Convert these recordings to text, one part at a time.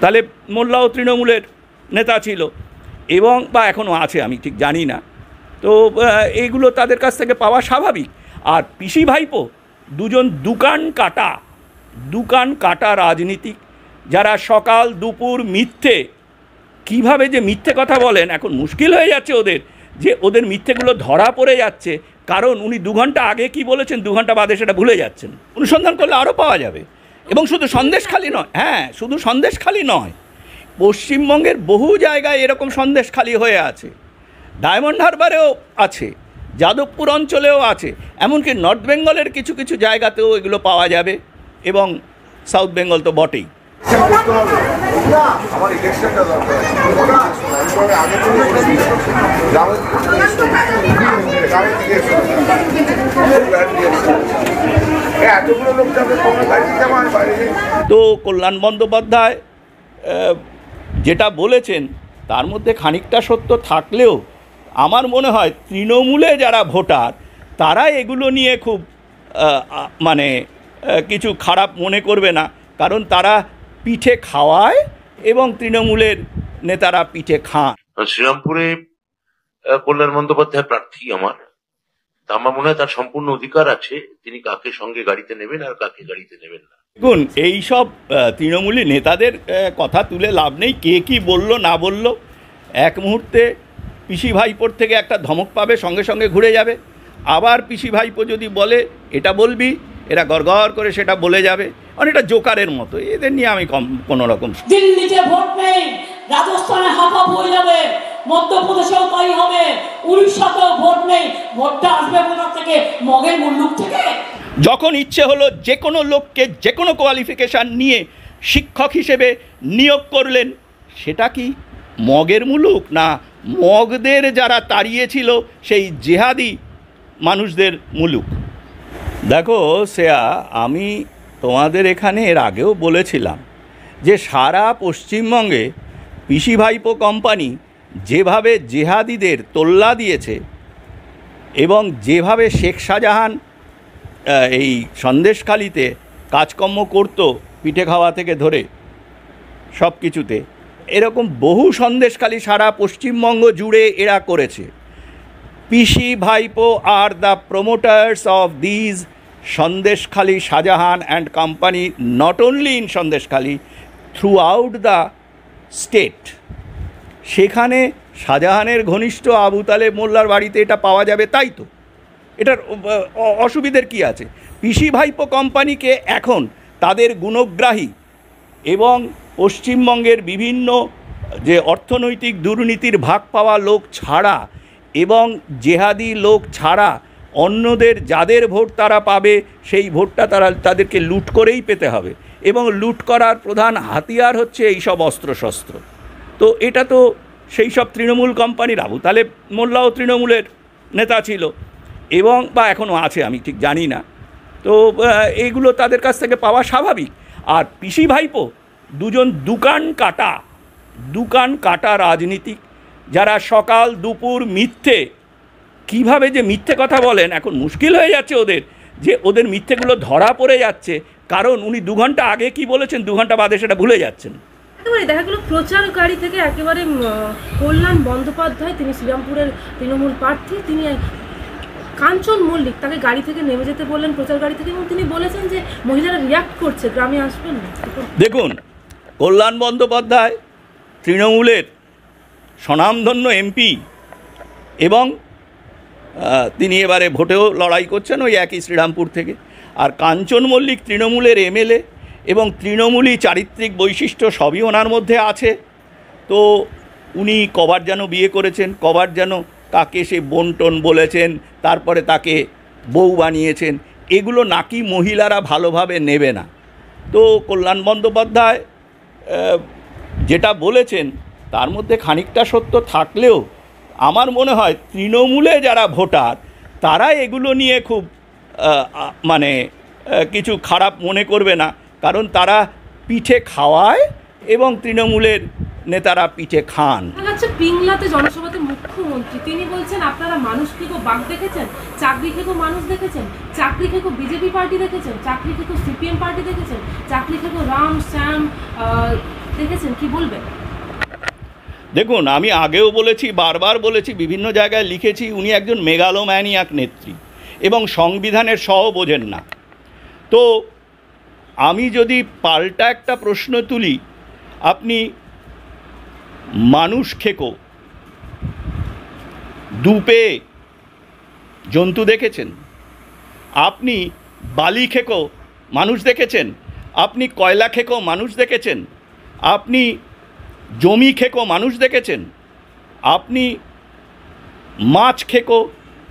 তাহলে মোল্লাও তৃণমূলের নেতা ছিল এবং বা এখনও আছে, আমি ঠিক জানি না। তো এইগুলো তাদের কাছ থেকে পাওয়া স্বাভাবিক। আর পিসি ভাইপো দুজন দুকান কাটা রাজনীতিক, যারা সকাল দুপুর মিথ্যে, কিভাবে যে মিথ্যে কথা বলেন এখন মুশকিল হয়ে যাচ্ছে ওদের, যে ওদের মিথ্যেগুলো ধরা পড়ে যাচ্ছে। কারণ উনি 2 ঘন্টা আগে কি বলেছেন 2 ঘন্টা বাদে সেটা ভুলে যাচ্ছেন। অনুসন্ধান করলে আরও পাওয়া যাবে। এবং শুধু সন্দেশখালি নয়, হ্যাঁ, শুধু সন্দেশখালি নয়, পশ্চিমবঙ্গের বহু জায়গায় এরকম সন্দেশখালি হয়ে আছে। ডায়মন্ড হারবারেও আছে, যাদবপুর অঞ্চলেও আছে, এমনকি নর্থ বেঙ্গলের কিছু কিছু জায়গাতেও এগুলো পাওয়া যাবে, এবং সাউথ বেঙ্গল তো বটেই। তো কল্যাণ বন্দ্যোপাধ্যায় যেটা বলেছেন তার মধ্যে খানিকটা সত্য থাকলেও আমার মনে হয় তৃণমূলে যারা ভোটার তারা এগুলো নিয়ে খুব মানে কিছু খারাপ মনে করবে না, কারণ তারা পিঠে খাওয়ায় এবং তৃণমূলের নেতারা পিঠে খান। শ্রীরামপুরে কল্যাণ বন্দ্যোপাধ্যায় প্রার্থী আমার মনে হয় তার সম্পূর্ণ অধিকার আছে তিনি কাকে সঙ্গে গাড়িতে নেবেন আর কাকে গাড়িতে নেবেন না। দেখুন, এইসব তৃণমূলী নেতাদের কথা তুলে লাভ নেই, কে কি বলল না বলল। এক মুহূর্তে পিসি ভাইপোর থেকে একটা ধমক পাবে, সঙ্গে সঙ্গে ঘুরে যাবে। আবার পিসি ভাইপো যদি বলে এটা বলবি, এরা গড়গড় করে সেটা বলে যাবে। অনেকটা জোকারের মতো। এদের নিয়ে আমি কোনো রকম, দিল্লিতে ভোট নেই, রাজস্থানে হাফাপ হয়ে যাবে, মধ্যপ্রদেশেও তাই হবে, উড়িষ্যাতেও ভোট নেই। ভোটটা আসবে কোথা থেকে? মগের মুল্লুক থেকে। যখন ইচ্ছে হলো যে কোনো লোককে যে কোনো কোয়ালিফিকেশান নিয়ে শিক্ষক হিসেবে নিয়োগ করলেন, সেটা কি মগের মুলুক না মগদের যারা তাড়িয়েছিল সেই জেহাদি মানুষদের মুলুক? দেখো শ্রেয়া, আমি তোমাদের এখানে এর আগেও বলেছিলাম যে সারা পশ্চিমবঙ্গে পিসি ভাইপো কোম্পানি যেভাবে জেহাদিদের তোল্লা দিয়েছে এবং যেভাবে শেখ শাহজাহান এই সন্দেশখালিতে কাজকর্ম করতো, পিঠে খাওয়া থেকে ধরে সব কিছুতে, এরকম বহু সন্দেশখালি সারা পশ্চিমবঙ্গ জুড়ে এরা করেছে। পিসি ভাইপো are the প্রমোটার্স of these Sandeshkhali Shahjahan and company, not only in Sandeshkhali, through out the state. সেখানে শাহজাহানের ঘনিষ্ঠ আবু তালেব মোল্লার বাড়িতে এটা পাওয়া যাবে, তাই তো এটার অসুবিধার কি আছে? পিসি ভাইপো কোম্পানিকে এখন তাদের গুণগ্রাহী এবং পশ্চিমবঙ্গের বিভিন্ন যে অর্থনৈতিক দুর্নীতির ভাগ পাওয়া লোক ছাড়া এবং জেহাদি লোক ছাড়া অন্যদের যাদের ভোট তারা পাবে সেই ভোটটা তাদেরকে লুট করেই পেতে হবে, এবং লুট করার প্রধান হাতিয়ার হচ্ছে এইসব অস্ত্রশস্ত্র। তো এটা তো সেই সব তৃণমূল কোম্পানির, আবু তালেব মোল্লাও তৃণমূলের নেতা ছিল এবং বা এখনও আছে, আমি ঠিক জানি না। তো এইগুলো তাদের কাছ থেকে পাওয়া স্বাভাবিক। আর পিসি ভাইপো দুজন দুকান কাটা রাজনীতিক, যারা সকাল দুপুর মিথ্যে, কিভাবে যে মিথ্যে কথা বলেন এখন মুশকিল হয়ে যাচ্ছে ওদের, যে ওদের মিথ্যেগুলো ধরা পড়ে যাচ্ছে। কারণ উনি 2 ঘন্টা আগে কি বলেছেন 2 ঘন্টা বাদে সেটা ভুলে যাচ্ছেন। একেবারে দেখা গেল প্রচার গাড়ি থেকে একেবারে কল্যাণ বন্দ্যোপাধ্যায়, তিনি শ্রীরামপুরের তৃণমূল প্রার্থী, তিনি কাঞ্চন মল্লিক তাকে গাড়ি থেকে নেমে যেতে বললেন প্রচার গাড়ি থেকে, এবং তিনি বলেছেন যে মহিলারা রিয়াক্ট করছে, গ্রামে আসবেন না। দেখুন, কল্যাণ বন্দ্যোপাধ্যায় তৃণমূলের স্বনামধন্য এমপি এবং তিনি এবারে ভোটেও লড়াই করছেন ওই একই শ্রীরামপুর থেকে। আর কাঞ্চন মল্লিক তৃণমূলের এমএলএ এবং তৃণমূলী চারিত্রিক বৈশিষ্ট্য সবই ওনার মধ্যে আছে। তো উনি কবার যেন বিয়ে করেছেন, কবার যেন তাকে সে বন্টন বলেছেন, তারপরে তাকে বউ বানিয়েছেন, এগুলো নাকি মহিলারা ভালোভাবে নেবে না। তো কল্যাণ বন্দ্যোপাধ্যায় যেটা বলেছেন তার মধ্যে খানিকটা সত্য থাকলেও আমার মনে হয় তৃণমূলে যারা ভোটার তারা এগুলো নিয়ে খুব মানে কিছু খারাপ মনে করবে না, কারণ তারা পিঠে খাওয়ায় এবং তৃণমূলের নেতারা পিঠে খান। আচ্ছা, পিংলাতে জনসভাতে মুখ্যমন্ত্রী তিনি বলছেন আপনারা মানুষ খেকো বাঘ দেখেছেন, চাকরি খেকো মানুষ দেখেছেন, চাকরি খেকো বিজেপি পার্টি দেখেছেন, চাকরি খেকো সিপিএম পার্টি দেখেছেন, চাকরি খেকো রাম শ্যাম দেখেছেন, কি বলবেন? দেখুন, আমি আগেও বলেছি, বারবার বলেছি, বিভিন্ন জায়গায় লিখেছি, উনি একজন মেগালোম্যানিয়াক নেত্রী এবং সংবিধানের সহ বোঝেন না। তো আমি যদি পাল্টা একটা প্রশ্ন তুলি, আপনি মানুষ খেকো দুপে জন্তু দেখেছেন? আপনি বালি খেকো মানুষ দেখেছেন? আপনি কয়লা খেকো মানুষ দেখেছেন? আপনি জমি খেকো মানুষ দেখেছেন? আপনি মাছ খেকো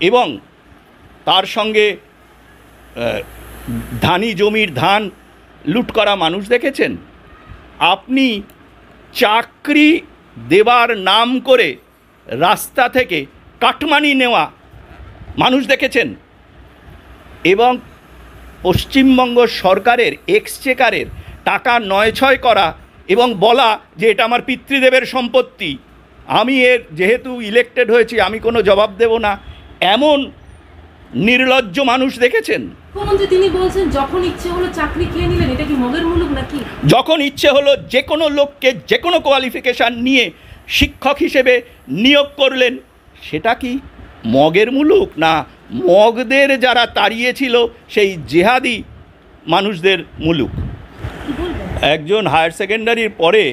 এবং তার সঙ্গে ধানি জমির ধান লুট করা মানুষ দেখেছেন? আপনি চাকরি দেবার নাম করে রাস্তা থেকে কাটমানি নেওয়া মানুষ দেখেছেন? এবং পশ্চিমবঙ্গ সরকারের এক্সচেকারের টাকা নয়ছয় করা এবং বলা যে এটা আমার পিতৃদেবের সম্পত্তি, আমি এর যেহেতু ইলেক্টেড হয়েছি আমি কোনো জবাব দেব না, এমন নির্লজ্জ মানুষ দেখেছেন? মুখ্যমন্ত্রী তিনি বলছেন যখন ইচ্ছে হলো চাকরি খেয়ে নিলেন, এটা কি মগের মুলুক নাকি? যখন ইচ্ছে হলো যে কোনো লোককে যে কোনো কোয়ালিফিকেশান নিয়ে শিক্ষক হিসেবে নিয়োগ করলেন, সেটা কি মগের মুলুক, না মগদের যারা তাড়িয়েছিল সেই জেহাদি মানুষদের মুলুক? একজন হায়ার সেকেন্ডারির পরে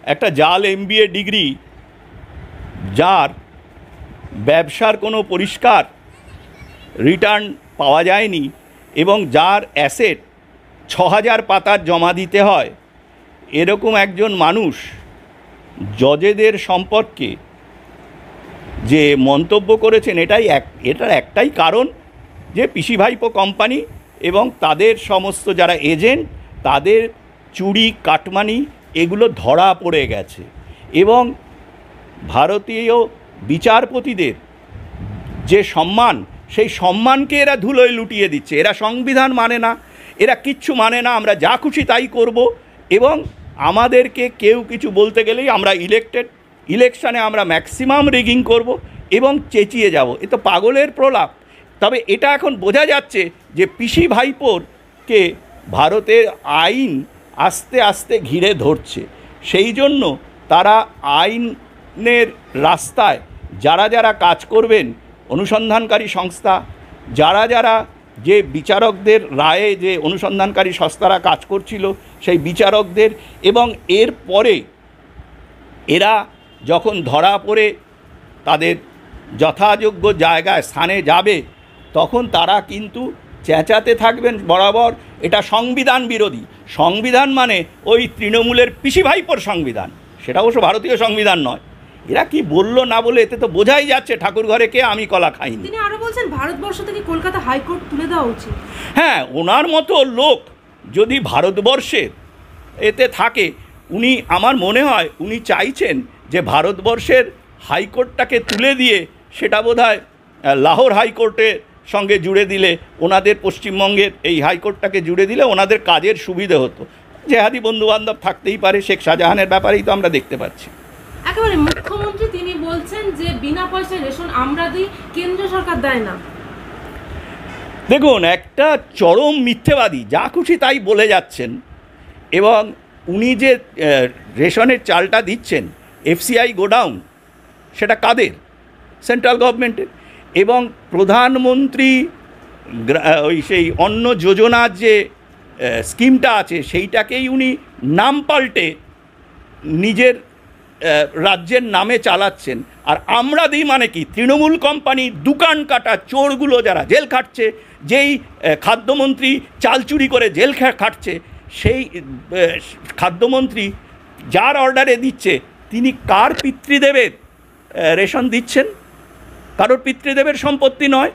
একটা জাল MBA ডিগ্রি, যার ব্যবসার কোনো পরিষ্কার রিটার্ন পাওয়া যায়নি এবং যার অ্যাসেট ৬,০০০ পাতার জমা দিতে হয়, এরকম একজন মানুষ জজেদের সম্পর্কে যে মন্তব্য করেছেন, এটার একটাই কারণ যে পিসি ভাইপো কোম্পানি এবং তাদের সমস্ত যারা এজেন্ট, তাদের চুরি কাটমানি এগুলো ধরা পড়ে গেছে এবং ভারতীয় বিচারপতিদের যে সম্মান, সেই সম্মানকে এরা ধুলোয় লুটিয়ে দিচ্ছে। এরা সংবিধান মানে না, এরা কিচ্ছু মানে না, আমরা যা খুশি তাই করব এবং আমাদেরকে কেউ কিছু বলতে গেলেই আমরা ইলেকশানে আমরা ম্যাক্সিমাম রিগিং করব এবং চেঁচিয়ে যাব। এ তো পাগলের প্রলাপ। তবে এটা এখন বোঝা যাচ্ছে যে পিসি ভাইপোরকে ভারতের আইন আস্তে আস্তে ঘিরে ধরছে। সেই জন্য তারা আইনের রাস্তায় যারা যারা কাজ করবেন, অনুসন্ধানকারী সংস্থা, যারা যারা যে বিচারকদের রায়ে যে অনুসন্ধানকারী সংস্থারা কাজ করছিল সেই বিচারকদের, এবং এর পরে এরা যখন ধরা পড়ে তাদের যথাযোগ্য জায়গায় স্থানে যাবে, তখন তারা কিন্তু চেঁচাতে থাকবেন বরাবর এটা সংবিধান বিরোধী। সংবিধান মানে ওই তৃণমূলের পিসি ভাইপোর সংবিধান, সেটা অবশ্য ভারতীয় সংবিধান নয়। এরা কি বললো না বলে এতে তো বোঝাই যাচ্ছে ঠাকুর ঘরে কে আমি কলা খাইনি। তিনি আরো বলছেন ভারতবর্ষ থেকে কলকাতা হাইকোর্ট তুলে দেওয়া উচিত। হ্যাঁ, ওনার মতো লোক যদি ভারতবর্ষের এতে থাকে, উনি, আমার মনে হয় উনি চাইছেন যে ভারতবর্ষের হাইকোর্টটাকে তুলে দিয়ে সেটা বোধহয় লাহোর হাইকোর্টের সঙ্গে জুড়ে দিলে, ওনাদের পশ্চিমবঙ্গের এই হাইকোর্টটাকে জুড়ে দিলে ওনাদের কাজের সুবিধে হতো। জেহাদি বন্ধুবান্ধব থাকতেই পারে, শেখ শাহজাহানের ব্যাপারেই তো আমরা দেখতে পাচ্ছি। একেবারে মুখ্যমন্ত্রী তিনি বলছেন যে বিনা পয়সায় রেশন আমরা দিই, কেন্দ্র সরকার দেয় না। দেখুন, একটা চরম মিথ্যেবাদী যা খুশি তাই বলে যাচ্ছেন এবং উনি যে রেশনের চালটা দিচ্ছেন FCI গোডাউন, সেটা কাদের? সেন্ট্রাল গভর্নমেন্টের। এবং প্রধানমন্ত্রী ওই সেই অন্ন যোজনার যে স্কিমটা আছে সেইটাকেই উনি নাম পাল্টে নিজের রাজ্যের নামে চালাচ্ছেন। আর আমরা দিই মানে কি? তৃণমূল কোম্পানি, দোকান কাটা চোরগুলো যারা জেল খাটছে, যেই খাদ্যমন্ত্রী চাল চুরি করে জেল খাটছে, সেই খাদ্যমন্ত্রী যার অর্ডারে দিচ্ছে, তিনি কার পিতৃদেবের রেশন দিচ্ছেন? কারোর পিতৃদেবের সম্পত্তি নয়।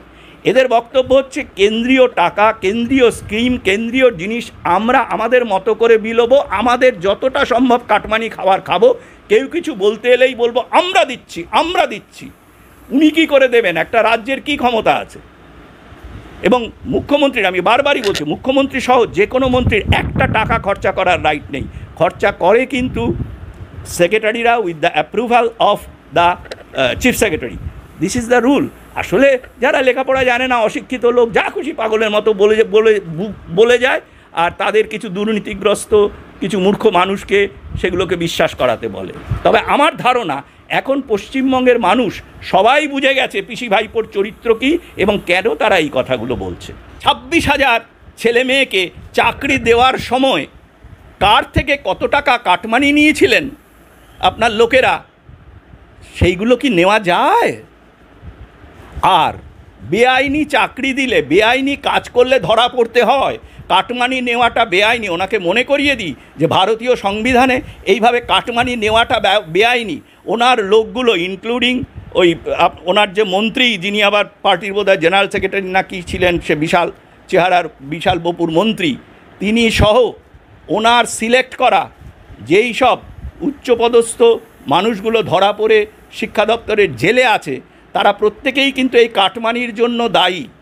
এদের বক্তব্য হচ্ছে কেন্দ্রীয় টাকা, কেন্দ্রীয় স্কিম, কেন্দ্রীয় জিনিস আমরা আমাদের মতো করে বিলোবো, আমাদের যতটা সম্ভব কাটমানি খাবার খাবো, কেউ কিছু বলতে এলেই বলবো আমরা দিচ্ছি, আমরা দিচ্ছি। উনি কী করে দেবেন? একটা রাজ্যের কি ক্ষমতা আছে? এবং মুখ্যমন্ত্রীর, আমি বারবারই বলছি, মুখ্যমন্ত্রী সহ যে কোনো মন্ত্রীর একটা টাকা খরচা করার রাইট নেই। খরচা করে কিন্তু সেক্রেটারিরা with the approval of the chief secretary. This is the rule. আসলে যারা লেখাপড়া জানে না, অশিক্ষিত লোক যা খুশি পাগলের মতো বলে যায়, আর তাদের কিছু দুর্নীতিগ্রস্ত কিছু মূর্খ মানুষকে সেগুলোকে বিশ্বাস করাতে বলে। তবে আমার ধারণা এখন পশ্চিমবঙ্গের মানুষ সবাই বুঝে গেছে পিসি ভাইপোর চরিত্র কী এবং কেন তারা এই কথাগুলো বলছে। 26,000 ছেলে মেয়েকে চাকরি দেওয়ার সময় কার থেকে কত টাকা কাটমানি নিয়েছিলেন আপনার লোকেরা, সেইগুলো কি নেওয়া যায়? আর বেআইনি চাকরি দিলে, বেআইনি কাজ করলে ধরা পড়তে হয়, কাটমানি নেওয়াটা বেআইনি। ওনাকে মনে করিয়ে দিই যে ভারতীয় সংবিধানে এইভাবে কাটমানি নেওয়াটা বেআইনি। ওনার লোকগুলো ইনক্লুডিং ওই ওনার যে মন্ত্রী, যিনি আবার পার্টির বোধহয় জেনারেল সেক্রেটারি না কি ছিলেন, সে বিশাল চেহারার বিশাল বপুর মন্ত্রী, তিনি সহ ওনার সিলেক্ট করা যেই সব উচ্চপদস্থ মানুষগুলো ধরা পড়ে শিক্ষা দপ্তরের জেলে আছে, তারা প্রত্যেকেই কিন্তু এই কাটমানির জন্য দায়ী।